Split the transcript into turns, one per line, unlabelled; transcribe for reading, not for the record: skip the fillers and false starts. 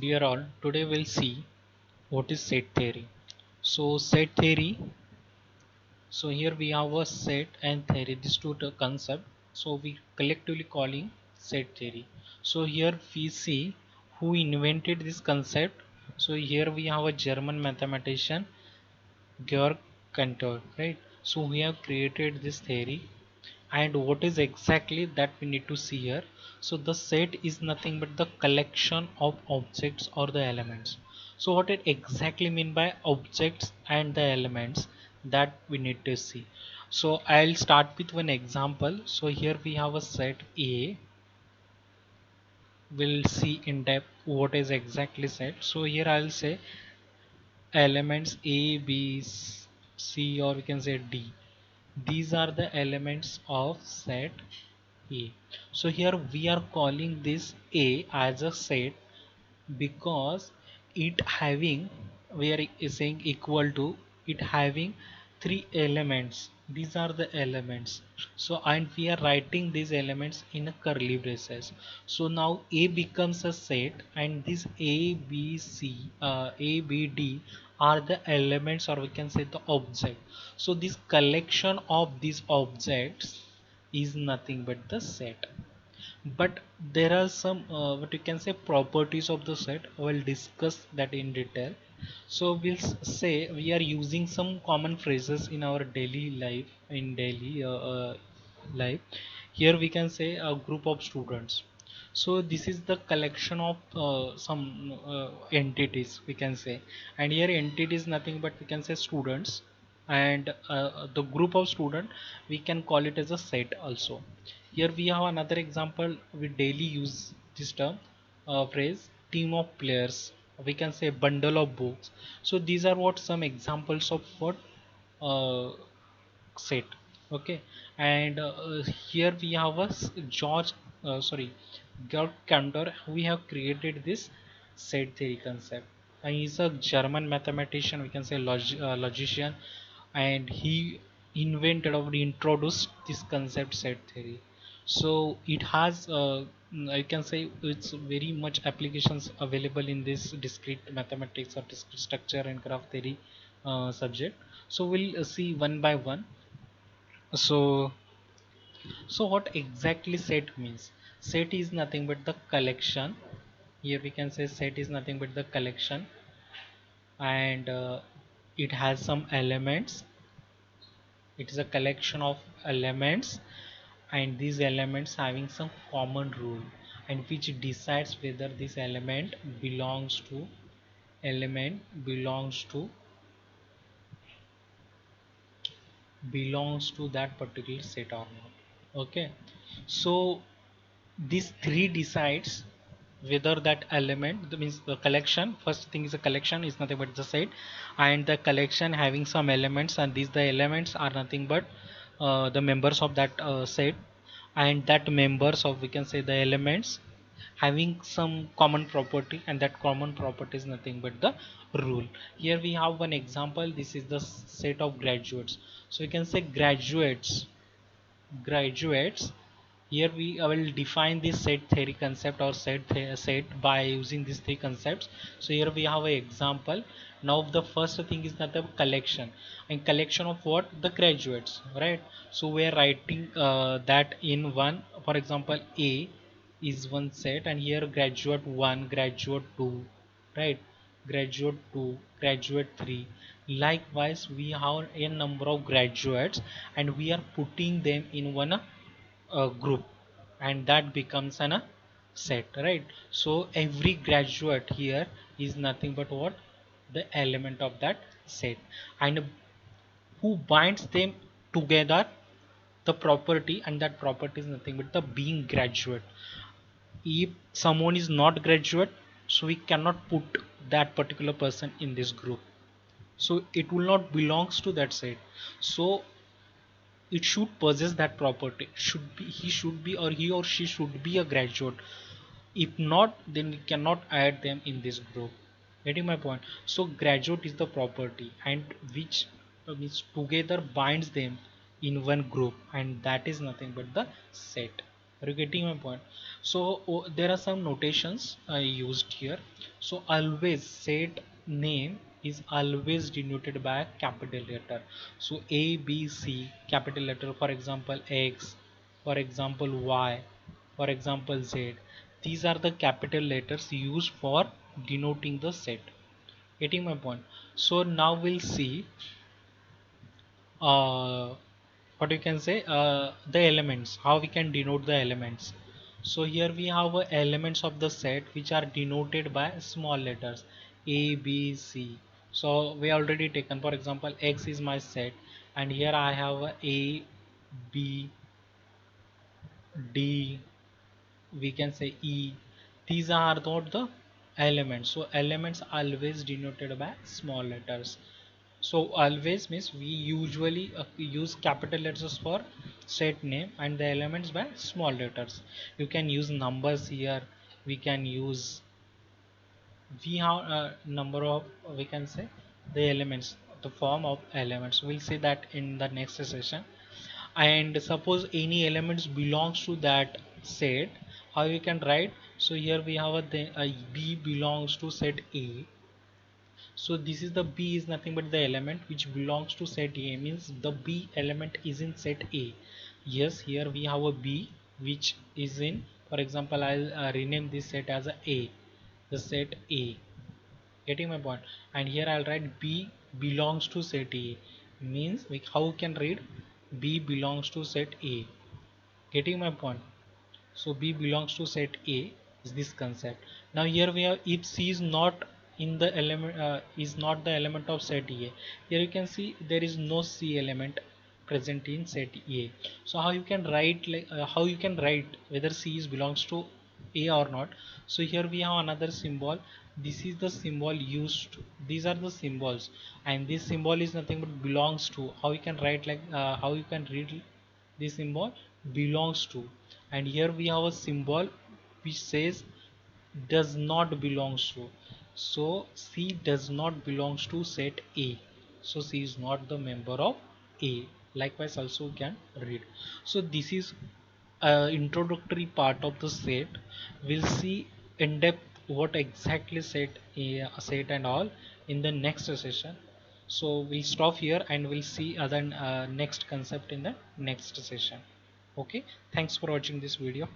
Dear all, today we'll see what is set theory. So set theory, so here we have a set and theory, these two concept. So we collectively calling set theory. So here we see who invented this concept. So here we have a German mathematician Georg Cantor, right? So we have created this theory, and what is exactly that we need to see here. So the set is nothing but the collection of objects or the elements. So what it exactly mean by objects and the elements, that we need to see. So I'll start with one example. So here we have a set A. We'll see in depth what is exactly set. So here I'll say elements A, B, C, or we can say D. These are the elements of set A. So here we are calling this A as a set because it having, we are saying equal to it having three elements. These are the elements. So and we are writing these elements in a curly braces. So now A becomes a set, and this A, B, C, A, B, D are the elements, or we can say the object. So this collection of these objects is nothing but the set. But there are some what you can say properties of the set. We'll discuss that in detail. So we'll say we are using some common phrases in our daily life, in daily life. Here we can say a group of students. So this is the collection of some entities, we can say. And here entity is nothing but we can say students, and the group of student we can call it as a set also. Here we have another example. We daily use this term phrase team of players, we can say bundle of books. So these are what some examples of what uh, set. Okay. And here we have a George sorry Georg Cantor, we have created this set theory concept, and he's a German mathematician, we can say logician, and he invented or introduced this concept set theory. So it has I can say it's very much applications available in this discrete mathematics or discrete structure and graph theory subject. So we'll see one by one. So so what exactly set means? Set is nothing but the collection. Here we can say set is nothing but the collection, and it has some elements. It is a collection of elements, and these elements having some common rule, and which decides whether this element belongs to that particular set or not. Okay. So these three decides whether that element, that means the collection, first thing is a collection is nothing but the set, and the collection having some elements, and these the elements are nothing but the members of that set, and that members of, we can say, the elements having some common property, and that common property is nothing but the rule. Here we have one example. This is the set of graduates. So you can say graduates. Here we will define this set theory concept or set by using these three concepts. So here we have an example. Now the first thing is that the collection, and collection of what? The graduates, right? So we are writing that in one, for example, A is one set, and here graduate 1, graduate 2, right? Graduate 2, graduate 3. Likewise we have a number of graduates, and we are putting them in one group, and that becomes an set, right? So every graduate here is nothing but what? The element of that set. And who binds them together? The property, and that property is nothing but the being graduate. If someone is not graduate, so we cannot put that particular person in this group, so it will not belongs to that set. So it should possess that property, should be, he should be, or he or she should be a graduate. If not, then we cannot add them in this group. Getting my point? So graduate is the property, and which means together binds them in one group, and that is nothing but the set, Are you getting my point? So there are some notations used here. So always set name is always denoted by a capital letter. So A, B, C, capital letter. For example, X, for example, Y, for example, Z. These are the capital letters used for denoting the set. Getting my point? So now we'll see uh, what you can say, the elements, how we can denote the elements. So here we have elements of the set which are denoted by small letters A, B, C. So we already taken, for example, X is my set, and here I have A, B, D, we can say E. These are not the elements. So elements always denoted by small letters. So always means we usually use capital letters for set name and the elements by small letters. You can use numbers here. We can use, we have a number of, we can say, the elements, the form of elements. We'll see that in the next session. And suppose any elements belongs to that set, how you can write? So here we have a B belongs to set A. So this is the B is nothing but the element which belongs to set A, means the B element is in set A. Yes, here we have a B which is in, for example, I'll rename this set as A, the set A. Getting my point? And here I'll write B belongs to set A, means like how can read B belongs to set A. Getting my point? So B belongs to set A is this concept. Now here we have, if C is not in the element, is not the element of set A. Here you can see there is no C element present in set A. So how you can write, like how you can write whether C is belongs to A or not? So here we have another symbol. This is the symbol used. These are the symbols, and this symbol is nothing but belongs to. How you can write, like how you can read this symbol? Belongs to. And here we have a symbol which says does not belongs to. So C does not belongs to set A, so C is not the member of A. Likewise also you can read. So this is introductory part of the set. We'll see in depth what exactly set and all in the next session. So we'll stop here and we'll see other next concept in the next session. Okay, thanks for watching this video.